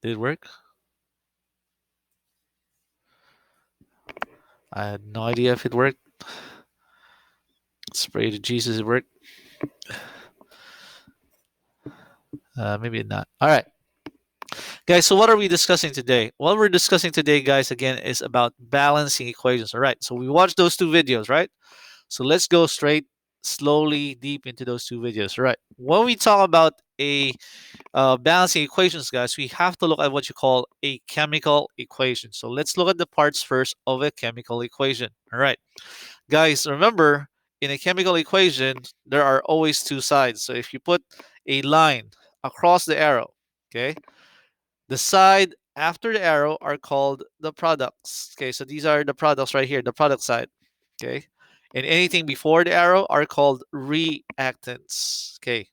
Did it work? I had no idea if it worked. Let's pray to Jesus it worked. Maybe not. All right. Guys, so what are we discussing today? What we're discussing today, guys, again, is about balancing equations. All right. So we watched those two videos, right? So let's go straight, slowly, deep into those two videos. All right. When we talk about a balancing equations, guys, we have to look at what you call a chemical equation. So let's look at the parts first of a chemical equation. All right. Guys, remember, in a chemical equation, there are always two sides. So if you put a line across the arrow, okay, the side after the arrow are called the products. Okay, so these are the products right here, the product side. Okay, and anything before the arrow are called reactants. Okay,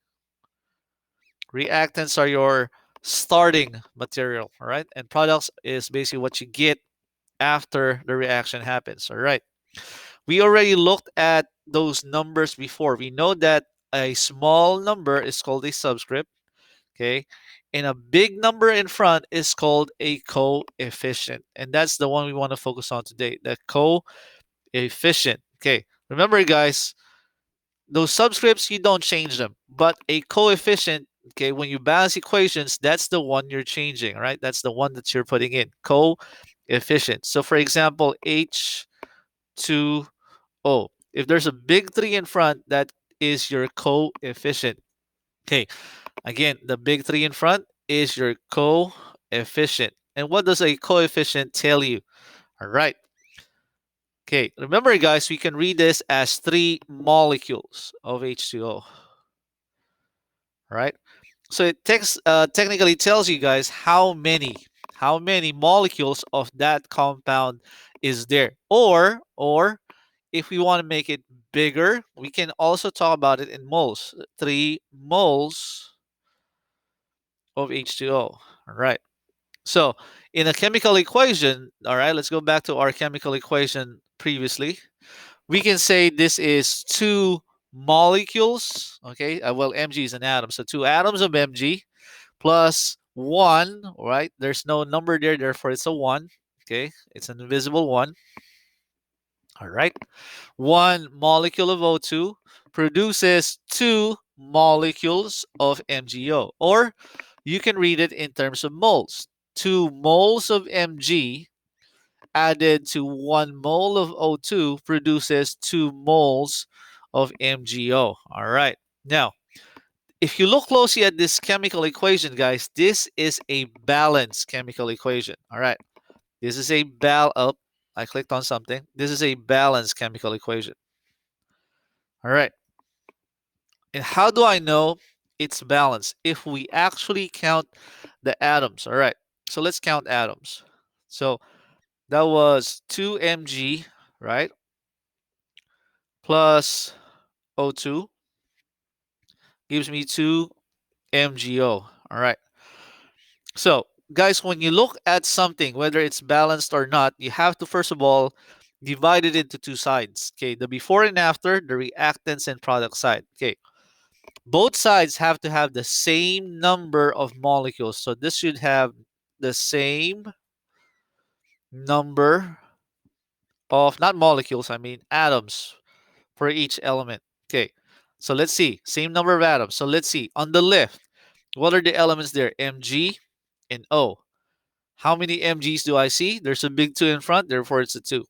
reactants are your starting material, all right? And products is basically what you get after the reaction happens, all right? We already looked at those numbers before. We know that a small number is called a subscript, okay? And a big number in front is called a coefficient. And that's the one we want to focus on today, the coefficient. Okay, remember, guys, those subscripts, you don't change them. But a coefficient, okay, when you balance equations, that's the one you're changing, right? That's the one that you're putting in, coefficient. So for example, H2O. If there's a big 3 in front, that is your coefficient. Okay, again, the big 3 in front is your coefficient. And what does a coefficient tell you? All right. Okay, remember, guys, we can read this as 3 molecules of H2O. All right. So it technically tells you guys how many molecules of that compound is there. Or if we want to make it bigger, we can also talk about it in moles. 3 moles of H2O. All right. So in a chemical equation, all right, let's go back to our chemical equation previously. We can say this is 2 molecules. Okay. Well, Mg is an atom. So 2 atoms of Mg plus 1, right? There's no number there, therefore it's a 1. Okay, it's an invisible 1. All right. 1 molecule of O2 produces 2 molecules of MgO. Or you can read it in terms of moles. 2 moles of Mg added to 1 mole of O2 produces 2 moles of MgO. All right. Now, if you look closely at this chemical equation, guys, this is a balanced chemical equation. All right. This is a oh, I clicked on something. This is a balanced chemical equation. All right. And how do I know it's balanced? If we actually count the atoms. All right. So let's count atoms. So that was 2Mg, right? Plus O2 gives me 2MgO. All right. So, guys, when you look at something, whether it's balanced or not, you have to first of all divide it into two sides. Okay, the before and after, the reactants and product side. Okay, both sides have to have the same number of molecules. So this should have the same number of, not molecules, I mean atoms for each element. Okay, so let's see, same number of atoms. So let's see, on the left, what are the elements there? Mg and O. How many mg's do I see? There's a big 2 in front, therefore it's a 2.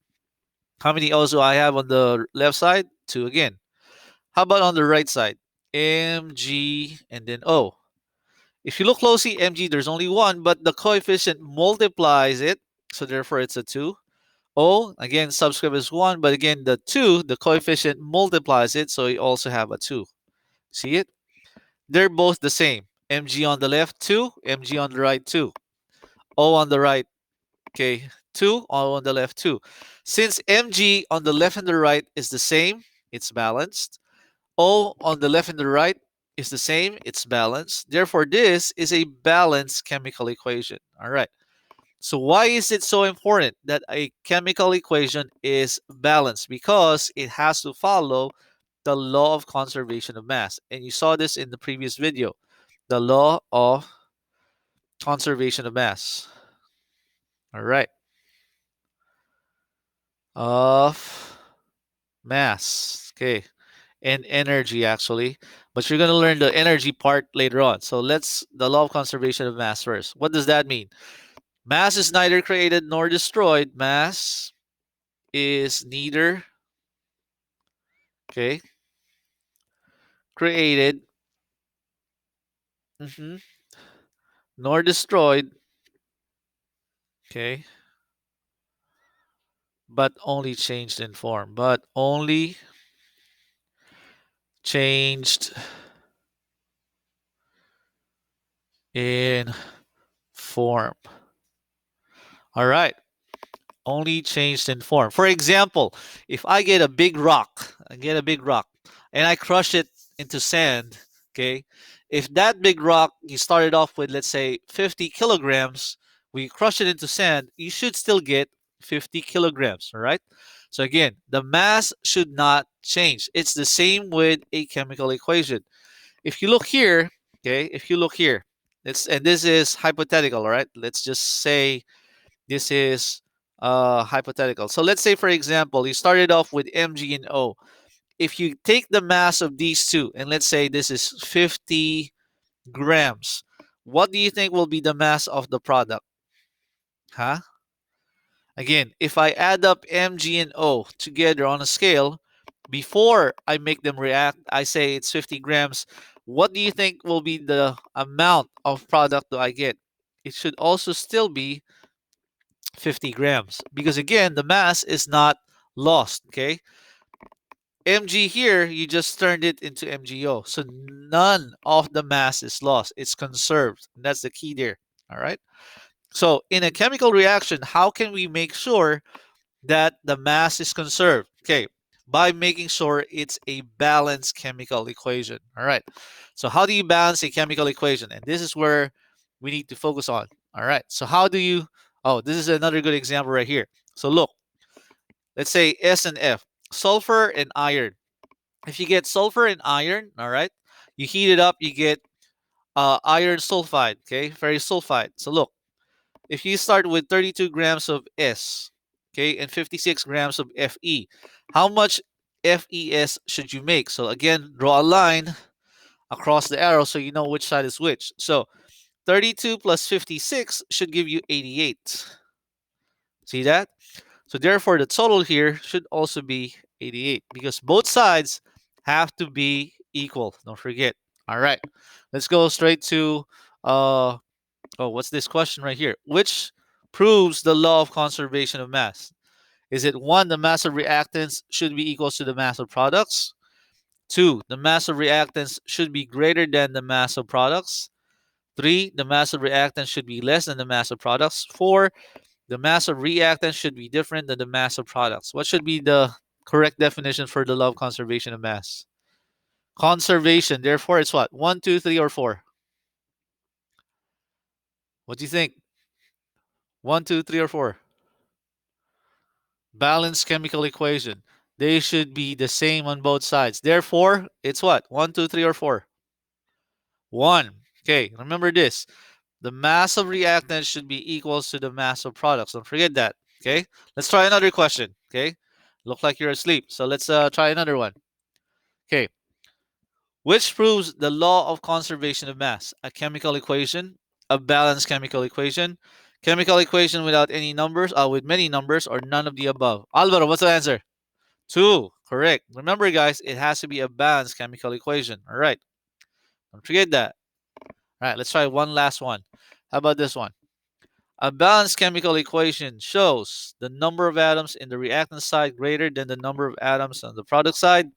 How many O's do I have on the left side? 2 again. How about on the right side? Mg and then O. If you look closely, Mg, there's only 1, but the coefficient multiplies it, so therefore it's a 2. O, again, subscript is 1, but again, the 2, the coefficient multiplies it, so you also have a 2. See it? They're both the same. Mg on the left, 2. Mg on the right, 2. O on the right, okay, 2, on the left 2. Since Mg on the left and the right is the same, it's balanced. O on the left and the right is the same, it's balanced. Therefore, this is a balanced chemical equation. All right. So why is it so important that a chemical equation is balanced? Because it has to follow the law of conservation of mass. And you saw this in the previous video, the law of conservation of mass. All right. Of mass. Okay. And energy, actually. But you're going to learn the energy part later on. So let's, the law of conservation of mass first. What does that mean? Mass is neither created nor destroyed. Mass is neither, okay, created, mhm, nor destroyed, okay, but only changed in form. But only changed in form. All right. Only changed in form. For example, if I get a big rock, and I crush it into sand, okay, if that big rock you started off with, let's say 50 kilograms, we crush it into sand, you should still get 50 kilograms, all right? So again, the mass should not change. It's the same with a chemical equation. If you look here, okay, if you look here, and this is hypothetical, all right? Let's just say this is hypothetical. So let's say, for example, you started off with Mg and O. If you take the mass of these two, and let's say this is 50 grams, what do you think will be the mass of the product? Huh? Again, if I add up Mg and O together on a scale, before I make them react, I say it's 50 grams. What do you think will be the amount of product do I get? It should also still be 50 grams because again the mass is not lost. Okay, Mg here you just turned it into MgO, so none of the mass is lost, it's conserved. And that's the key there. All right, so in a chemical reaction, how can we make sure that the mass is conserved? Okay, by making sure it's a balanced chemical equation. All right, so how do you balance a chemical equation? And this is where we need to focus on. All right, so how do you, oh, this is another good example right here. So look, let's say S and F, sulfur and iron. If you get sulfur and iron, all right, you heat it up, you get iron sulfide, okay, ferrous sulfide. So look, if you start with 32 grams of S, okay, and 56 grams of Fe, how much FeS should you make? So again, draw a line across the arrow so you know which side is which. So 32 plus 56 should give you 88. See that? So therefore, the total here should also be 88 because both sides have to be equal. Don't forget. All right, let's go straight to oh, what's this question right here? Which proves the law of conservation of mass? Is it one, the mass of reactants should be equal to the mass of products? Two, the mass of reactants should be greater than the mass of products. Three, the mass of reactants should be less than the mass of products. Four, the mass of reactants should be different than the mass of products. What should be the correct definition for the law of conservation of mass? Conservation. Therefore, it's what? One, two, three, or four? What do you think? One, two, three, or four? Balanced chemical equation. They should be the same on both sides. Therefore, it's what? One, two, three, or four? One. Okay, remember this. The mass of reactants should be equals to the mass of products. Don't forget that. Okay, let's try another question. Okay, look like you're asleep. So let's try another one. Okay, which proves the law of conservation of mass? A chemical equation, a balanced chemical equation without any numbers, with many numbers, or none of the above. Alvaro, what's the answer? Two. Correct. Remember, guys, it has to be a balanced chemical equation. All right. Don't forget that. All right, let's try one last one. How about this one? A balanced chemical equation shows the number of atoms in the reactant side greater than the number of atoms on the product side,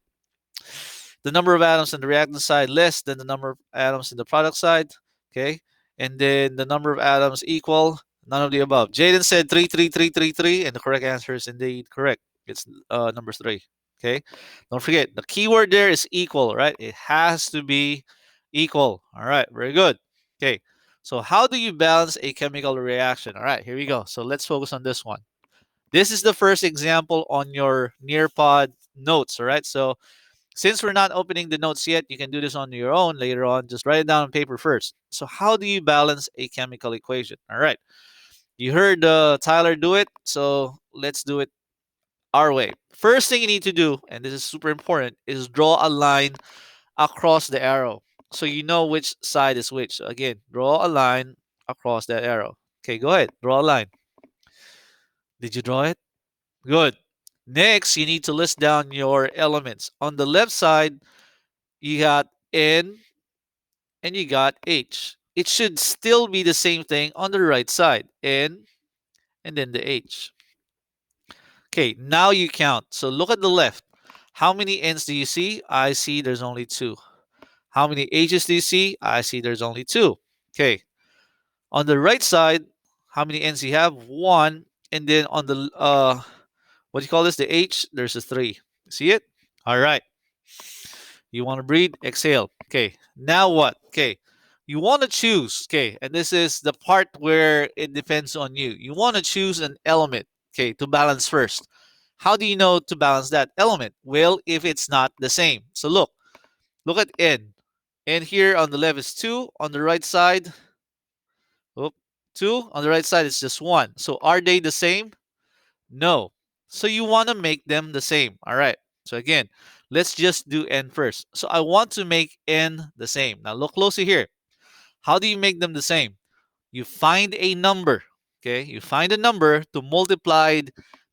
the number of atoms in the reactant side less than the number of atoms in the product side. Okay, and then the number of atoms equal none of the above. Jaden said 3, 3, 3, 3, 3, and the correct answer is indeed correct. It's number 3. Okay, don't forget the keyword there is equal, right? It has to be equal. All right, very good. Okay, so how do you balance a chemical reaction? All right, here we go. So let's focus on this one. This is the first example on your Nearpod notes. All right, so Since we're not opening the notes yet, you can do this on your own later on. Just write it down on paper first. So how do you balance a chemical equation? All right. You heard Tyler do it, so let's do it our way. First thing you need to do, and this is super important, is draw a line across the arrow. So you know which side is which. So again, draw a line across that arrow. Okay, go ahead. Draw a line. Did you draw it? Good. Next, you need to list down your elements. On the left side, you got N and you got H. It should still be the same thing on the right side. N and then the H. Okay, now you count. So look at the left. How many N's do you see? I see there's only two. How many H's do you see? I see there's only two. Okay. On the right side, how many N's do you have? One. And then on the what do you call this? The H, there's a three. See it? All right. You want to breathe? Exhale. Okay. Now what? Okay. You want to choose. Okay. And this is the part where it depends on you. You want to choose an element. Okay. To balance first. How do you know to balance that element? Well, if it's not the same. So look at N. N here on the left is 2. On the right side, oh, 2. On the right side, it's just 1. So are they the same? No. So you want to make them the same. All right. So again, let's just do N first. So I want to make N the same. Now look closely here. How do you make them the same? You find a number. Okay. You find a number to multiply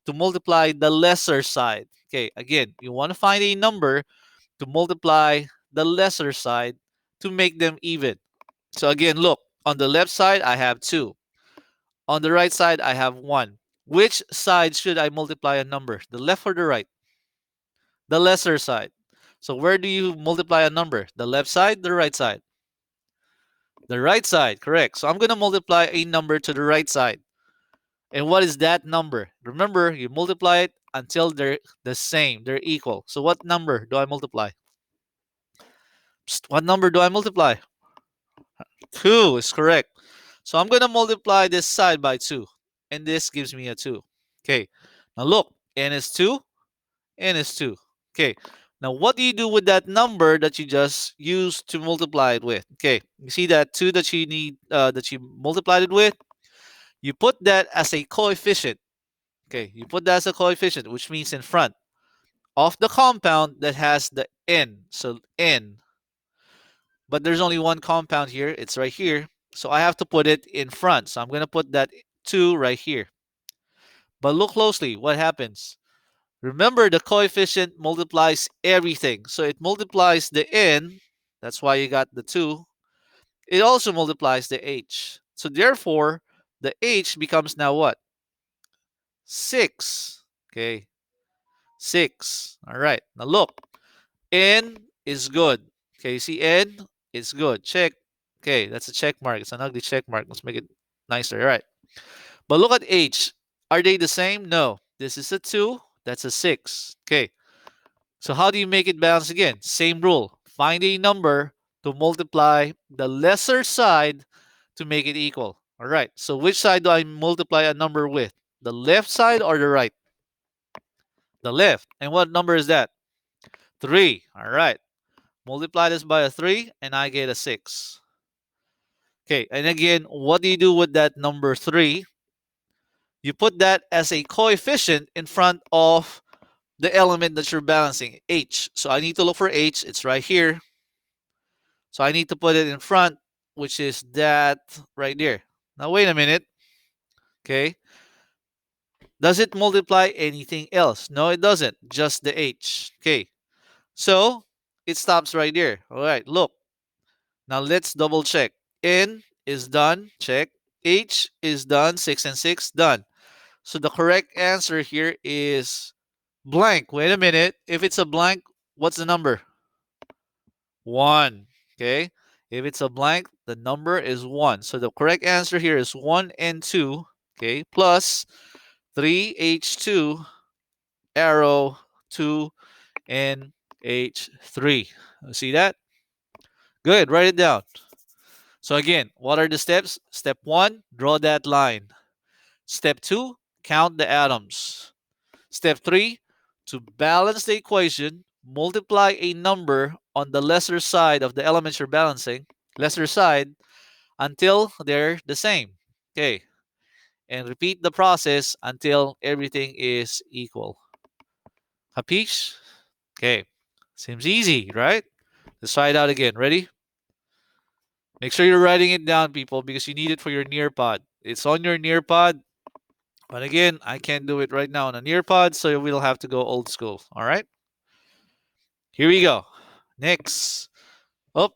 the lesser side. Okay. Again, you want to find a number to multiply the lesser side to make them even. So again, look, on the left side, I have 2. On the right side, I have 1. Which side should I multiply a number? The left or the right? The lesser side. So where do you multiply a number? The left side, the right side? The right side, correct. So I'm going to multiply a number to the right side. And what is that number? Remember, you multiply it until they're the same, they're equal. So what number do I multiply? Psst, what number do I multiply? 2 is correct. So I'm going to multiply this side by 2. And this gives me a 2. Okay. Now look, n is 2, n is 2. Okay. Now what do you do with that number that you just used to multiply it with? Okay. You see that 2 that you need that you multiplied it with? You put that as a coefficient. Okay. You put that as a coefficient, which means in front of the compound that has the n. So n. But there's only one compound here. It's right here. So I have to put it in front. So I'm going to put that 2 right here. But look closely. What happens? Remember, the coefficient multiplies everything. So it multiplies the n. That's why you got the 2. It also multiplies the h. So therefore, the h becomes now what? 6. Okay. 6. All right. Now look. N is good. Okay. See, n is good. Check. Okay. That's a check mark. It's an ugly check mark. Let's make it nicer. All right. But look at h. Are they the same? No. This is a 2. That's a 6. Okay. So how do you make it balance again? Same rule. Find a number to multiply the lesser side to make it equal. All right. So which side do I multiply a number with? The left side or the right? The left. And what number is that? 3. All right. Multiply this by a 3 and I get a 6. Okay. And again, what do you do with that number 3? You put that as a coefficient in front of the element that you're balancing, h. So I need to look for h. It's right here. So I need to put it in front, which is that right there. Now wait a minute. Okay. Does it multiply anything else? No, it doesn't. Just the h. Okay. So it stops right there. All right. Look. Now let's double check. N is done. Check. H is done. 6 and 6 done. So the correct answer here is blank. Wait a minute. If it's a blank, what's the number? 1. Okay. If it's a blank, the number is 1. So the correct answer here is 1 and 2. Okay. Plus 3H2 arrow 2 and H3. See that? Good. Write it down. So again, what are the steps? Step 1, draw that line. Step 2, count the atoms. Step 3, to balance the equation, multiply a number on the lesser side of the elements you're balancing, lesser side, until they're the same. Okay. And repeat the process until everything is equal. Capiche? Okay. Seems easy, right? Let's try it out again. Ready? Make sure you're writing it down, people, because you need it for your Nearpod. It's on your Nearpod. But again, I can't do it right now on a Nearpod, so we'll have to go old school. All right? Here we go. Next. Oh,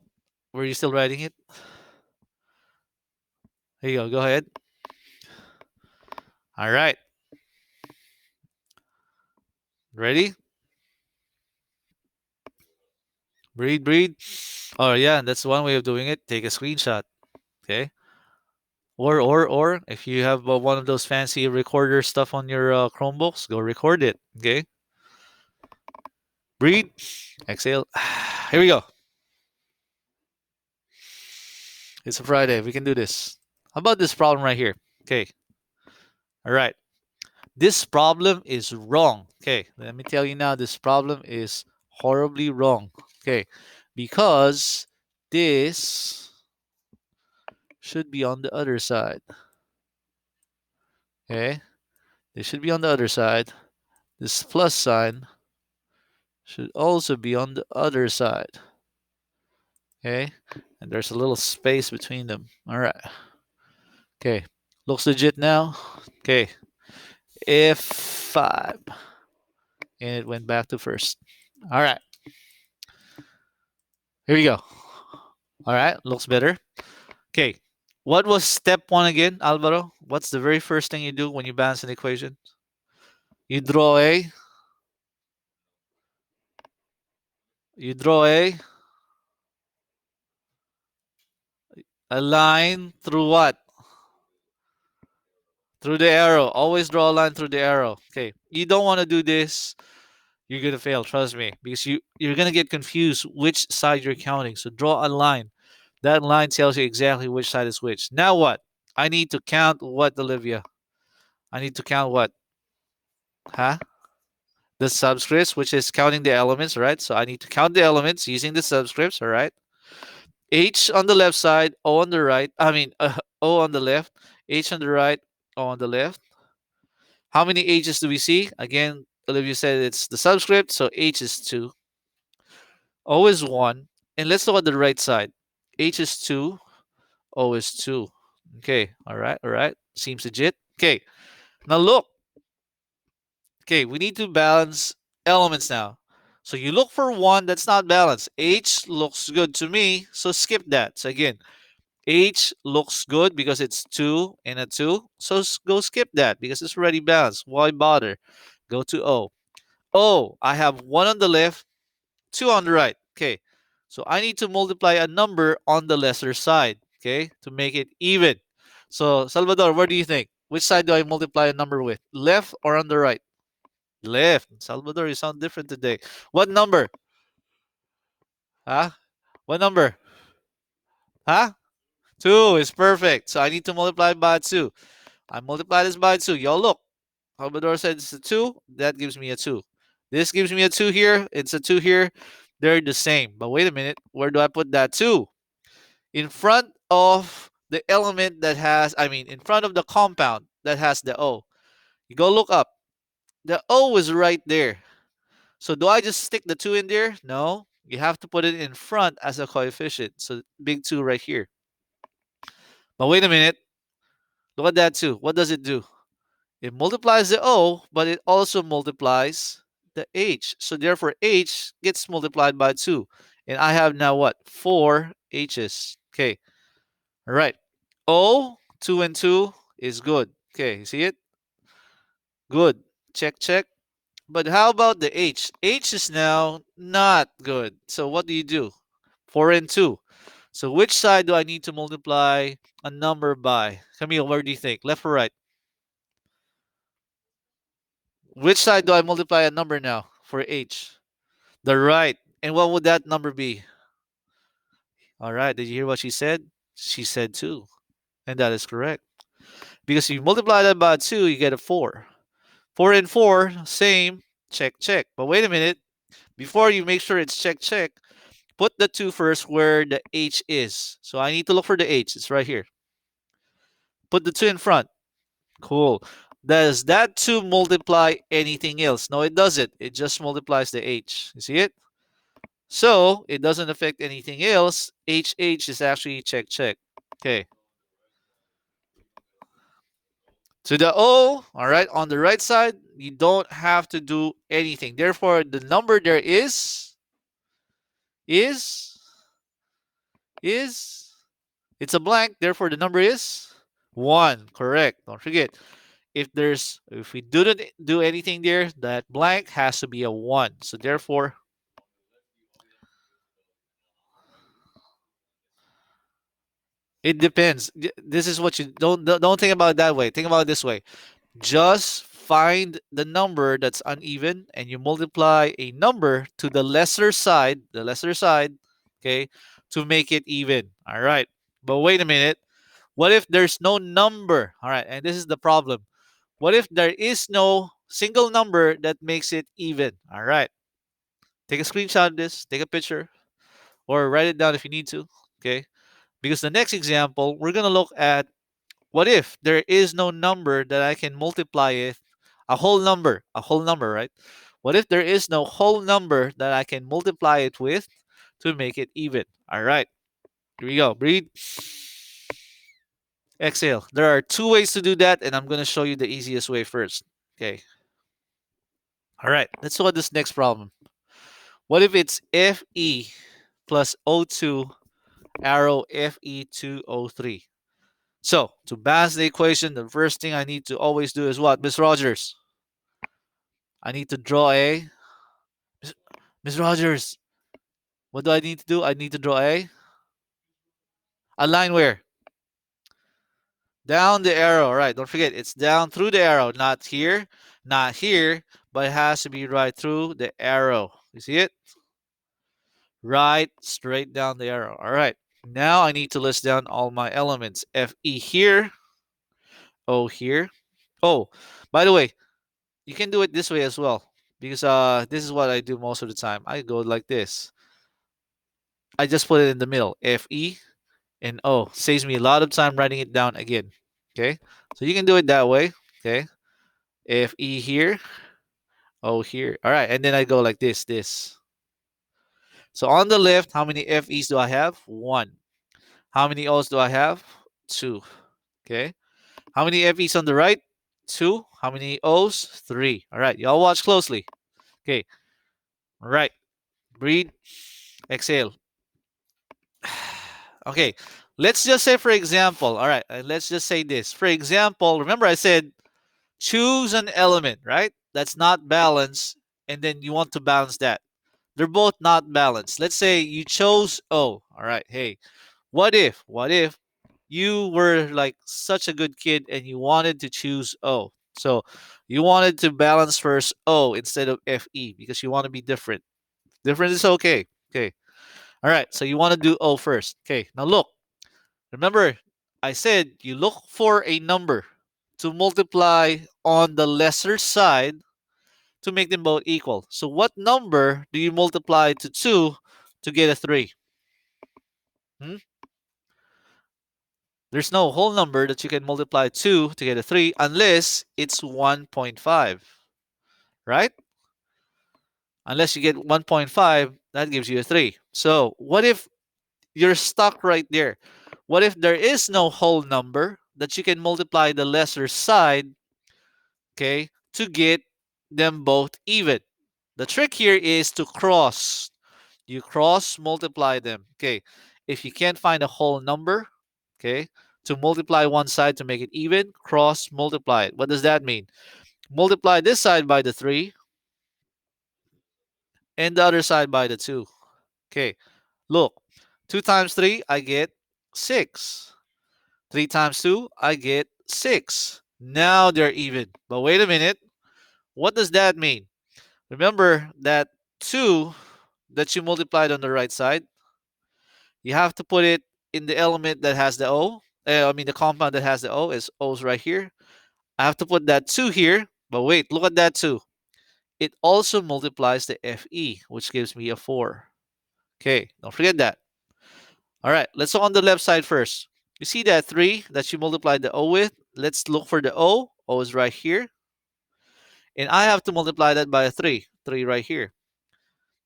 were you still writing it? Here you go. Go ahead. All right. Ready? Breathe, breathe. Oh, yeah, that's one way of doing it. Take a screenshot. Okay. Or if you have one of those fancy recorder stuff on your Chromebooks, go record it. Okay. Breathe. Exhale. Here we go. It's a Friday. We can do this. How about this problem right here? Okay. All right. This problem is wrong. Okay. Let me tell you now, this problem is horribly wrong. Okay. Because this should be on the other side. Okay. This should be on the other side. This plus sign should also be on the other side. Okay. And there's a little space between them. All right. Okay. Looks legit now. Okay. F5. And it went back to first. All right. Here we go. All right. Looks better. Okay. What was step one again, Alvaro? What's the very first thing you do when you balance an equation? You draw a. You draw a line through what? Through the arrow. Always draw a line through the arrow. Okay. You don't want to do this. You're gonna fail. Trust me, because you're gonna get confused which side you're counting. So draw a line. That line tells you exactly which side is which. Now what? I need to count what, Olivia? I need to count what? Huh? The subscripts, which is counting the elements, right? So I need to count the elements using the subscripts, all right? H on the left side, O on the right. I mean, O on the left, H on the right, O on the left. How many H's do we see? Again, Olivia said it's the subscript, so H is 2. O is 1. And let's look at the right side. H is 2, O is 2. Okay, all right, all right. Seems legit. Okay, now look. Okay, we need to balance elements now. So you look for one that's not balanced. H looks good to me, so skip that. So again, H looks good because it's 2 and a 2. So go skip that because it's already balanced. Why bother? Go to O. O, I have 1 on the left, 2 on the right. Okay, so I need to multiply a number on the lesser side, okay, to make it even. So Salvador, what do you think? Which side do I multiply a number with? Left or on the right? Left. Salvador, you sound different today. What number? Huh? What number? Huh? 2 is perfect. So I need to multiply by 2. I multiply this by 2. Y'all look. Salvador said it's a 2. That gives me a 2. This gives me a 2 here. It's a 2 here. They're the same. But wait a minute. Where do I put that 2? In front of the element that has, I mean, in front of the compound that has the O. You go look up. The O is right there. So do I just stick the 2 in there? No. You have to put it in front as a coefficient. So big 2 right here. But wait a minute. Look at that 2. What does it do? It multiplies the O, but it also multiplies the H. So therefore, H gets multiplied by 2. And I have now what? 4 H's. Okay. All right. O, 2 and 2 is good. Okay. You see it? Good. Check, check. But how about the H? H is now not good. So what do? 4 and 2. So which side do I need to multiply a number by? Camille, where do you think? Left or right? Which side do I multiply a number now for H? The right. And what would that number be? All right. Did you hear what she said? She said 2. And that is correct. Because if you multiply that by 2, you get a 4. 4 and 4, same. Check, check. But wait a minute. before you make sure it's check check, put the 2 first where the H is. So I need to look for the H. It's right here. Put the 2 in front. Cool. Does that 2 multiply anything else? No, it doesn't. It just multiplies the H. You see it? So it doesn't affect anything else. HH is actually check check. Okay. To the O, all right, on the right side, you don't have to do anything. Therefore, the number there is, is, it's a blank. Therefore, the number is 1. Correct. Don't forget. If we didn't do anything there, that blank has to be a 1. So therefore, it depends. This is what you don't think about it that way. Think about it this way. Just find the number that's uneven and you multiply a number to the lesser side, okay, to make it even. All right. But wait a minute. What if there's no number? All right. And this is the problem. What if there is no single number that makes it even? All right. Take a screenshot of this, take a picture, or write it down if you need to, okay? Because the next example, we're going to look at what if there is no number that I can multiply it, a whole number, right? What if there is no whole number that I can multiply it with to make it even? All right, here we go. Breathe, exhale. There are 2 ways to do that, and I'm going to show you the easiest way first. Okay. All right, let's look at this next problem. What if it's Fe plus O2 arrow Fe2O3? So, to balance the equation, the first thing I need to always do is what? Miss Rogers, I need to draw a. Miss Rogers, what do I need to do? I need to draw a line where? Down the arrow, right? Don't forget, it's down through the arrow, not here, not here, but it has to be right through the arrow. You see it? Right, straight down the arrow. All right. Now I need to list down all my elements. Fe here, O here. Oh, by the way, you can do it this way as well because this is what I do most of the time. I go like this. I just put it in the middle. Fe and O. Saves me a lot of time writing it down again. Okay? So you can do it that way. Okay? Fe here, O here. All right, and then I go like this. So on the left, how many Fe's do I have? 1. How many O's do I have? 2. Okay? How many Fe's on the right? 2. How many O's? 3. All right, y'all watch closely. Okay. All right. Breathe. Exhale. Okay. Let's just say, for example, all right, let's just say this. For example, remember I said choose an element, right? That's not balanced, and then you want to balance that. They're both not balanced. Let's say you chose O. All right. Hey, what if you were like such a good kid and you wanted to choose O? So you wanted to balance first O instead of Fe because you want to be different. Different is okay. Okay. All right. So you want to do O first. Okay. Now look. Remember, I said you look for a number to multiply on the lesser side to make them both equal. So what number do you multiply to 2 to get a 3? Hmm? There's no whole number that you can multiply 2 to get a 3 unless it's 1.5, right? Unless you get 1.5, that gives you a 3. So what if you're stuck right there? What if there is no whole number that you can multiply the lesser side, okay, to get them both even? The trick here is to cross. You cross multiply them. Okay. If you can't find a whole number, okay, to multiply one side to make it even, cross multiply it. What does that mean? Multiply this side by the 3 and the other side by the 2. Okay. Look. 2 times 3, I get 6. 3 times 2, I get 6. Now they're even. But wait a minute. What does that mean? Remember that 2 that you multiplied on the right side, you have to put it in the element that has the O. I mean, the compound that has the O is O's right here. I have to put that 2 here. But wait, look at that 2. it also multiplies the FE, which gives me a 4. Okay, don't forget that. All right, let's look on the left side first. You see that 3 that you multiplied the O with? Let's look for the O. O is right here. And I have to multiply that by a 3. 3 right here.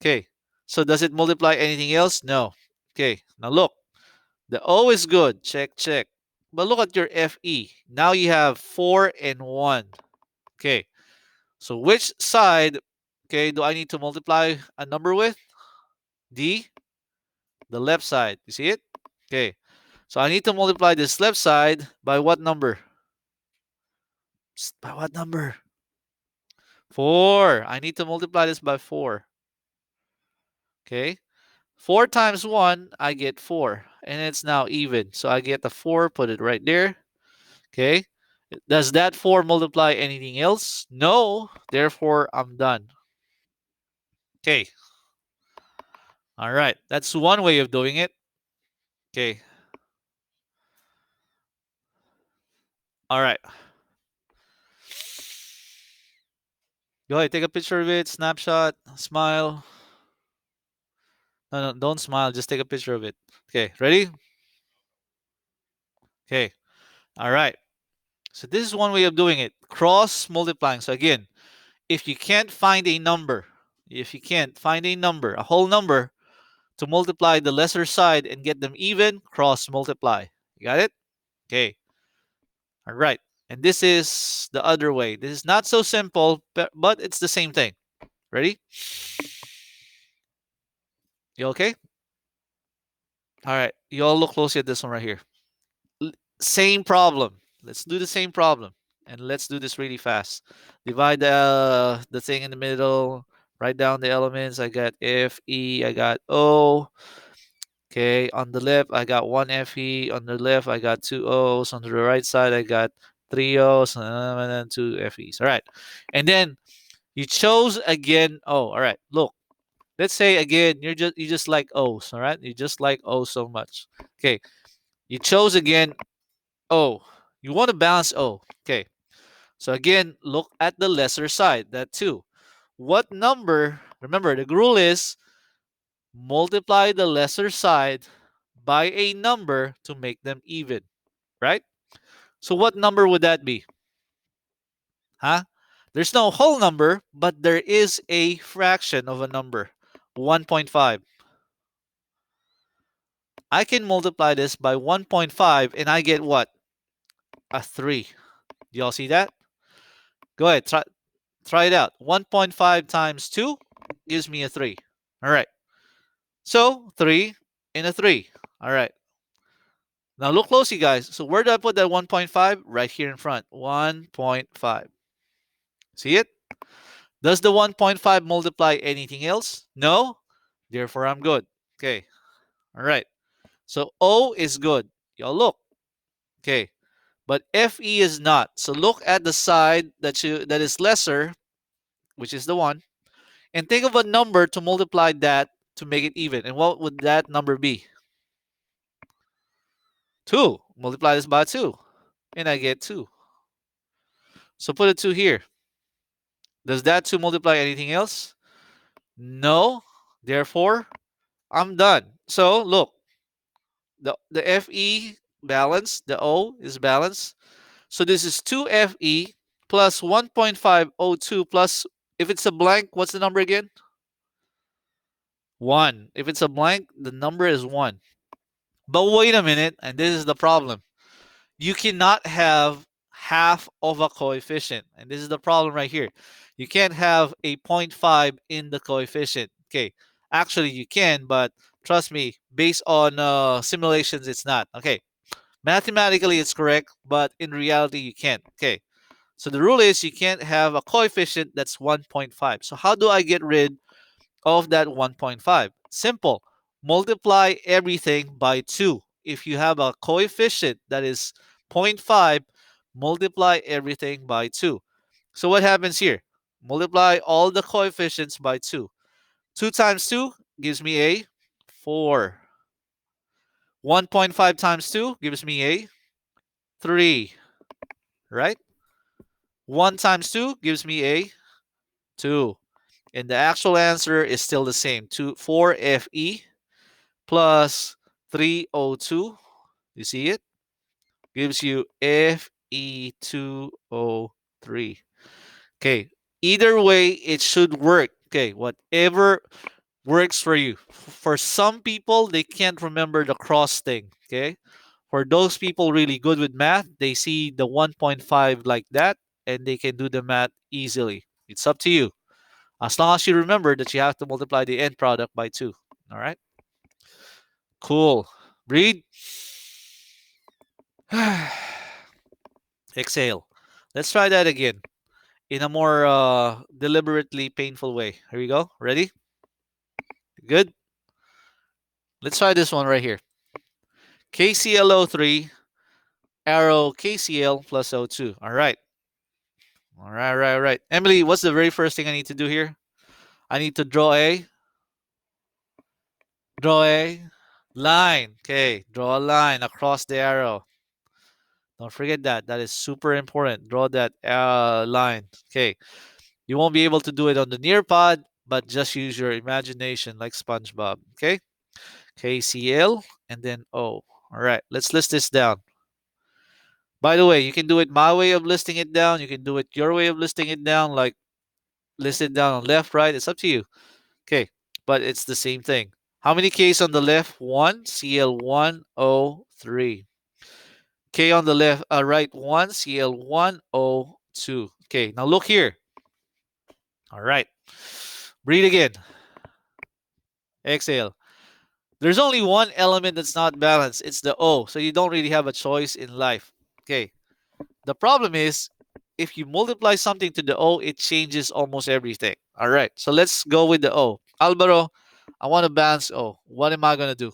Okay, so does it multiply anything else? No. Okay, now look. The O is good. Check, check. But look at your FE. Now you have 4 and 1. Okay, so which side, okay, do I need to multiply a number with? D, the left side. You see it? Okay, so I need to multiply this left side by what number? By what number? 4. I need to multiply this by 4. Okay, 4 times 1, I get 4. And it's now even. So I get the 4, put it right there. Okay, does that 4 multiply anything else? No. Therefore, I'm done. Okay, all right. That's one way of doing it. Okay, all right. Go ahead, take a picture of it, snapshot, smile. No, no, don't smile. Just take a picture of it. Okay, ready? Okay, all right. So this is one way of doing it. Cross multiplying. So again, if you can't find a number, a whole number, to multiply the lesser side and get them even, cross multiply. You got it? Okay. All right. And this is the other way. This is not so simple, but it's the same thing. Ready? You okay? All right. You all look closely at this one right here. Same problem. Let's do the same problem. And let's do this really fast. Divide the thing in the middle. Write down the elements. I got F, E, I got O. Okay, on the left, I got one FE. On the left, I got two O's. On the right side, I got three O's and then two FEs. All right. And then you chose again O. All right. Look, let's say again, you just like O's. All right. You just like O so much. Okay. You chose again O. You want to balance O. Okay. So again, look at the lesser side, that 2. What number, remember the rule is multiply the lesser side by a number to make them even, right? So what number would that be? Huh? There's no whole number, but there is a fraction of a number, 1.5. I can multiply this by 1.5 and I get what? A 3. Do y'all see that? Go ahead, try it out. 1.5 times 2 gives me a 3. All right. So 3 and a 3. All right. Now look closely, guys. So where do I put that 1.5? Right here in front. 1.5. See it? Does the 1.5 multiply anything else? No. Therefore, I'm good. Okay. All right. So O is good. Y'all look. Okay. But FE is not. So look at the side that is lesser, which is the 1, and think of a number to multiply that to make it even. And what would that number be? 2. Multiply this by 2. And I get 2. So put a 2 here. Does that 2 multiply anything else? No. Therefore, I'm done. So look, the FE balance, the O is balanced. So this is 2FE plus 1.502 plus, if it's a blank, what's the number again? 1. If it's a blank, the number is 1. But wait a minute, and this is the problem. You cannot have half of a coefficient. And this is the problem right here. You can't have a 0.5 in the coefficient. Okay, actually you can, but trust me, based on simulations, it's not. Okay, mathematically it's correct, but in reality you can't. Okay, so the rule is you can't have a coefficient that's 1.5. So how do I get rid of that 1.5? Simple. Multiply everything by 2. If you have a coefficient that is zero point 0.5, multiply everything by 2. So what happens here? Multiply all the coefficients by 2. 2 times 2 gives me a 4. 1.5 times 2 gives me a 3. Right? 1 times 2 gives me a 2. And the actual answer is still the same. 4Fe plus 3O2. You see it? Gives you Fe2O3. Okay. Either way, it should work. Okay. Whatever works for you. For some people, they can't remember the cross thing. Okay. For those people really good with math, they see the 1.5 like that and they can do the math easily. It's up to you. As long as you remember that you have to multiply the end product by 2. All right? Cool. Breathe. Exhale. Let's try that again in a more deliberately painful way. Here we go. Ready? Good. Let's try this one right here. KClO3 arrow KCl plus O2. All right. All right, right, right. Emily, what's the very first thing I need to do here? I need to draw a line. Okay, draw a line across the arrow. Don't forget that. That is super important. Draw that line. Okay, you won't be able to do it on the Nearpod, but just use your imagination like SpongeBob. Okay, KCl and then O. All right, let's list this down. By the way, you can do it my way of listing it down. You can do it your way of listing it down, like list it down on left, right. It's up to you. Okay, but it's the same thing. How many Ks on the left? 1, Cl1O3. K on the left, right, 1, Cl1O2. Okay, now look here. All right. Breathe again. Exhale. There's only one element that's not balanced. It's the O. So you don't really have a choice in life. Okay. The problem is if you multiply something to the O, it changes almost everything. All right. So let's go with the O. Alvaro, I want to balance O. What am I going to do?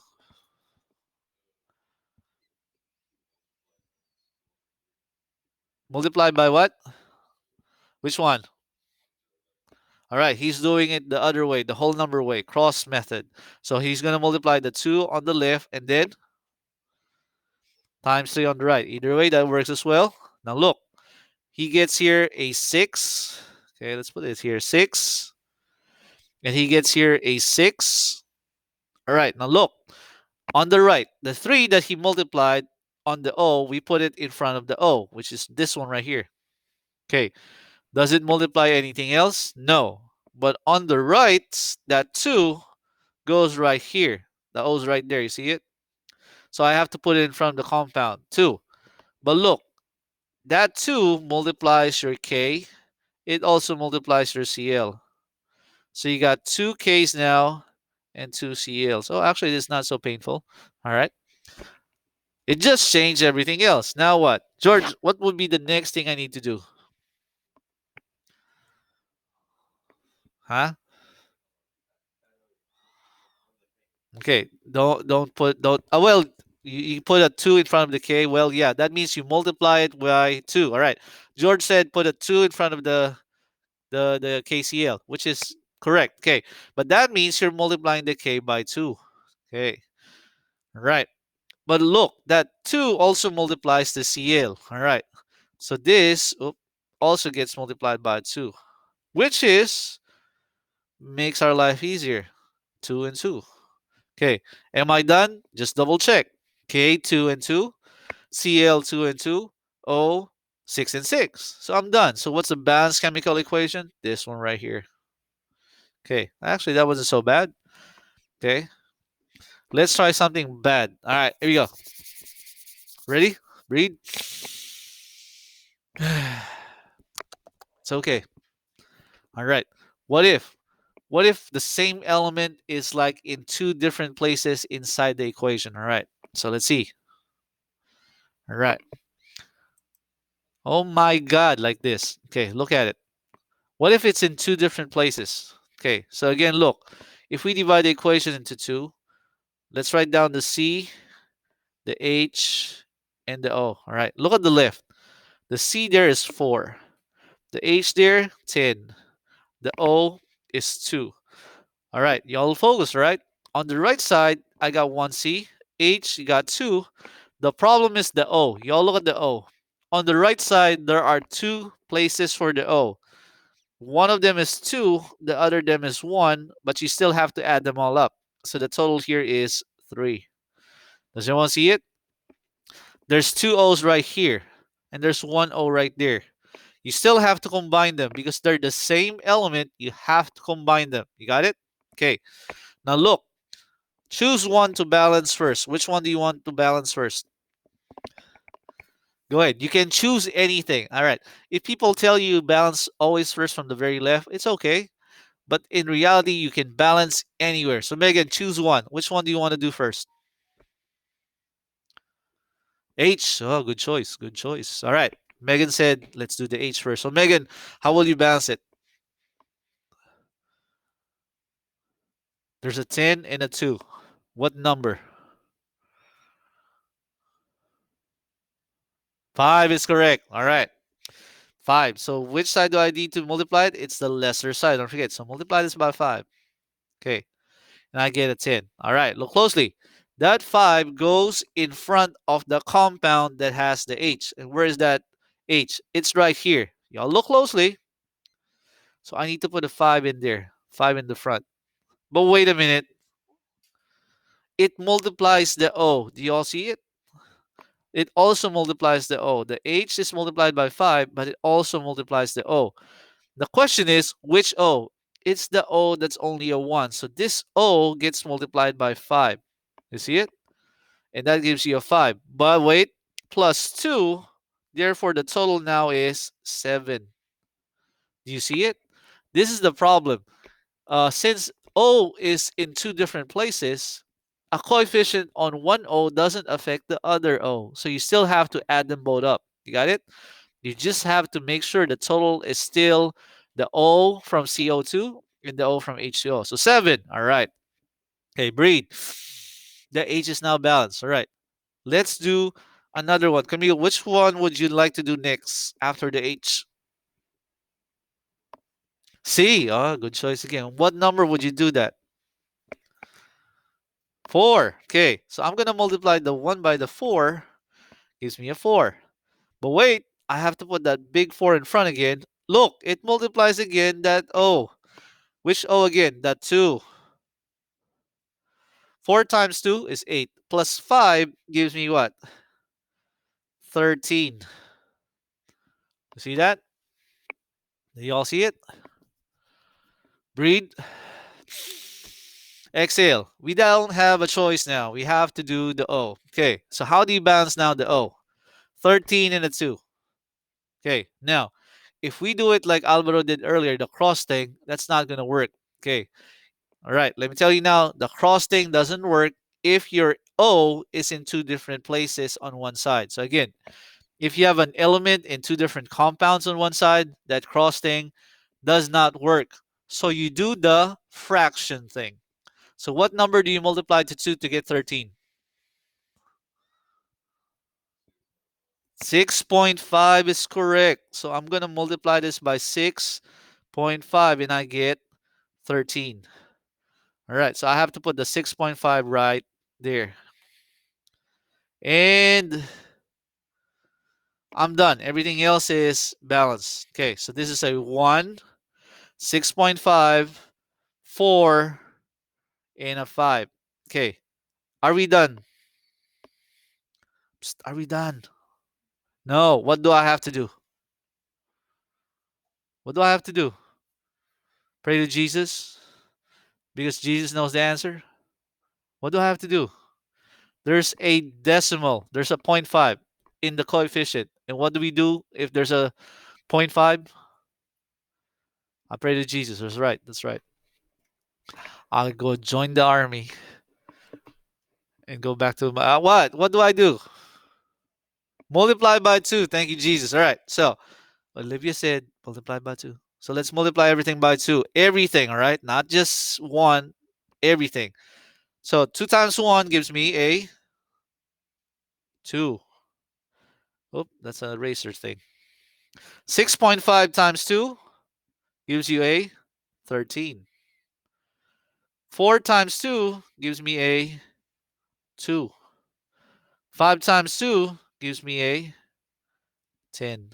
Multiply by what? Which one? All right, he's doing it the other way, the whole number way, cross method. So he's going to multiply the 2 on the left and then times 3 on the right. Either way, that works as well. Now look, he gets here a 6. Okay, let's put it here, 6. And he gets here a 6. All right, now look, on the right, the 3 that he multiplied on the O, we put it in front of the O, which is this one right here. Okay, does it multiply anything else? No. But on the right, that 2 goes right here. The O's right there. You see it? So I have to put it in front of the compound 2. But look, that 2 multiplies your K. It also multiplies your CL. So you got 2 Ks now and 2 CL. So actually, it's not so painful. All right. It just changed everything else. Now what? George, what would be the next thing I need to do? Huh? Okay, don't well you put a 2 in front of the K. Well, yeah, that means you multiply it by 2. All right. George said put a 2 in front of the KCL, which is correct. Okay. But that means you're multiplying the K by 2. Okay. All right. But look, that 2 also multiplies the CL. All right. So this also gets multiplied by 2, which is makes our life easier. 2 and 2. Okay, am I done? Just double check. K, 2 and 2. Cl, 2 and 2. O, 6 and 6. So I'm done. So what's the balanced chemical equation? This one right here. Okay, actually, that wasn't so bad. Okay, let's try something bad. All right, here we go. Ready? Breathe. It's okay. All right. What if? What if the same element is like in two different places inside the equation? All right. So let's see. All right. Oh my God, like this. Okay, look at it. What if it's in two different places? Okay, so again, look. If we divide the equation into two, let's write down the C, the H, and the O. All right, look at the left. The C there is 4. The H there, 10. The O is 2. All right, y'all focus, right? On the right side, I got 1 C. H, you got 2. The problem is the O. Y'all look at the O. On the right side, there are 2 places for the O. One of them is 2, the other them is 1, but you still have to add them all up. So the total here is 3. Does everyone see it? There's 2 O's right here, and there's 1 O right there. You still have to combine them because they're the same element. You have to combine them. You got it? Okay. Now look, choose one to balance first. Which one do you want to balance first? Go ahead. You can choose anything. All right. If people tell you balance always first from the very left, it's okay. But in reality, you can balance anywhere. So Megan, choose one. Which one do you want to do first? H. Oh, good choice. Good choice. All right. Megan said, let's do the H first. So Megan, how will you balance it? There's a 10 and a 2. What number? 5 is correct. All right. 5. So which side do I need to multiply it? It's the lesser side. Don't forget. So multiply this by 5. Okay. And I get a 10. All right. Look closely. That 5 goes in front of the compound that has the H. And where is that H? It's right here. Y'all look closely. So I need to put a 5 in there. 5 in the front. But wait a minute. It multiplies the O. Do you all see it? It also multiplies the O. The H is multiplied by 5, but it also multiplies the O. The question is, which O? It's the O that's only a 1. So this O gets multiplied by 5. You see it? And that gives you a 5. But wait, plus 2. Therefore, the total now is 7. Do you see it? This is the problem. Since O is in two different places, a coefficient on one O doesn't affect the other O. So you still have to add them both up. You got it? You just have to make sure the total is still the O from CO2 and the O from H2O. So 7. All right. Okay, breathe. The H is now balanced. All right. Let's do another one. Camille, which one would you like to do next after the H? C. Oh, good choice again. What number would you do that? 4. Okay, so I'm going to multiply the 1 by the 4. Gives me a 4. But wait, I have to put that big 4 in front again. Look, it multiplies again that O. Which O again? That 2. 4 times 2 is 8. Plus 5 gives me what? 13. You see that? Do you all see it? Breathe. Exhale. We don't have a choice now. We have to do the O. Okay, so how do you balance now the O? 13 and a 2. Okay, now, if we do it like Alvaro did earlier, the cross thing, that's not going to work. Okay, all right, let me tell you now, the cross thing doesn't work if your O is in two different places on one side. So again, if you have an element in two different compounds on one side, that cross thing does not work. So you do the fraction thing. So what number do you multiply to 2 to get 13? 6.5 is correct. So I'm going to multiply this by 6.5 and I get 13. All right, so I have to put the 6.5 right there. And I'm done. Everything else is balanced. Okay, so this is a 1, 6.5, 4, and a 5. Okay, are we done? Psst, are we done? No, what do I have to do? What do I have to do? Pray to Jesus? Because Jesus knows the answer? What do I have to do? There's a decimal, there's a point 0.5 in the coefficient. And what do we do if there's a point 0.5? I pray to Jesus. That's right. That's right. I'll go join the army and go back to my. What? What do I do? Multiply by 2. Thank you, Jesus. All right. So Olivia said multiply by 2. So let's multiply everything by 2. Everything. All right. Not just 1. Everything. So 2 times 1 gives me a 2. Oop, that's a eraser thing. 6.5 times 2 gives you a 13. 4 times 2 gives me a 2. 5 times 2 gives me a 10.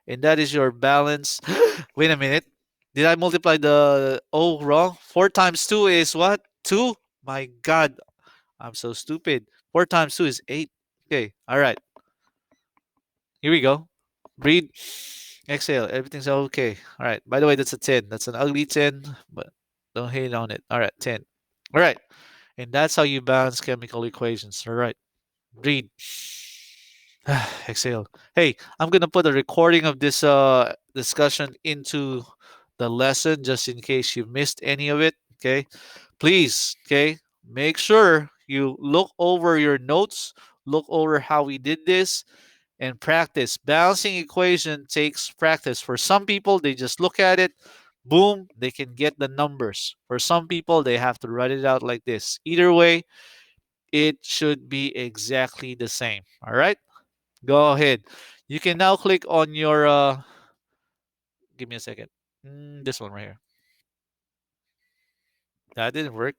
and that is your balance. Wait a minute. Did I multiply the O wrong? 4 times 2 is what? 2? My God, I'm so stupid. 4 times 2 is 8. Okay, all right. Here we go. Breathe. Exhale. Everything's okay. All right. By the way, that's a 10. That's an ugly 10, but don't hate on it. All right, 10. All right. And that's how you balance chemical equations. All right. Breathe. Exhale. Hey, I'm gonna put a recording of this discussion into the lesson just in case you missed any of it. Okay. Please, okay, make sure you look over your notes, look over how we did this, and practice. Balancing equation takes practice. For some people, they just look at it, boom, they can get the numbers. For some people, they have to write it out like this. Either way, it should be exactly the same. All right, go ahead. You can now click on your. Give me a second. This one right here. That didn't work.